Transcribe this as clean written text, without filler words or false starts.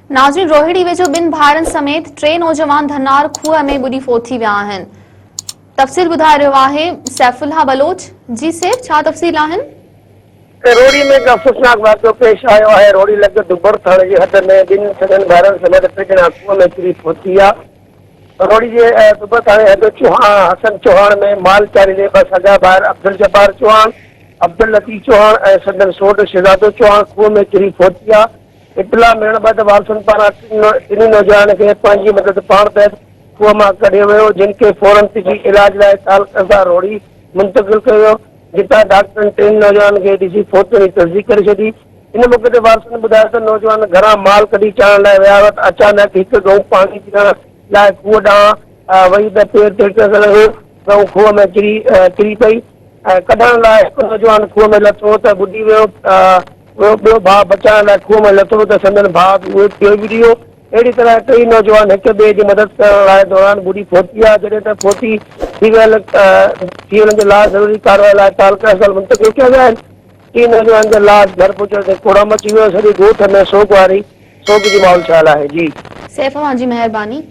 नाज़रीन, रोहिड़ी वेझो 2 भाउरनि समेत 3 नौजवान धनार खूह में बुॾी फोत थी विया आहिनि। तफ़सील ॿुधाए रहियो आहे सैफुल्लाह बलोच। जी सैफ, छा तफ़सील आहिनि? रोड़ी में अफ़सोसनाक वाक़ियो पेश आयो है। रोड़ी लॻ दुबर थाणे जी हद में 2 सॻनि भाउरनि समेत 3 ॼणा खूह में किरी फोत थी विया। रोड़ी जे दुबर थाणे हद हसन चौहान में मालचारी जे 2 सॻा भाउर अब्दुल जब्बार चौहान, अब्दुल लतीफ़ चौहान ऐं संदन सोट शहजादो चौहान खूह में किरी फोत थी विया। इतला मिलण बैदि वारसनि पारां 3 नौजवान खे पंहिंजी मदद पाण बैदि खूह मां कढियो वियो, जिन खे फौरन तिबी इलाज लाइ तालकरदा रोड़ी मुंतक़िल कयो वियो, जितां डॉक्टरनि 3 नौजवान खे ॾिसी फोत जी तस्दीक करे छॾी। इन मौक़े ते वारसनि ॿुधायो त नौजवान घरां माल कढी चाढ़ण लाइ विया हुआ त अचानक हिकु गऊं पाणी पीअण लाइ खूह ॾांहुं वई त पेर तिड़क लॻो। गऊं खूह में किरी पई ऐं कढण लाइ हिकु नौजवान खूह में लथो त ॿुॾी वियो। ॿियो भाउ बचाइण लाइ खूह में लथो त संदन भाउ बि उहो ॿियो बि ॾियो। अहिड़ी तरह 3 नौजवान हिक ॿिए जी मदद करण लाइ दौरान ॿुॾी फोत थी विया। जॾहिं त फोती थी वञण जे लाइ ज़रूरी कार्रवाई लाइ तालका अस्पताल मुंतक़िल कया विया आहिनि। 3 नौजवान जो लाश घर पहुचण ते कोड़ा मची वियो। सॼे ॻोठ में सोग जी माहौल छाल आहे। जी सैफ, जी मेहरबानी।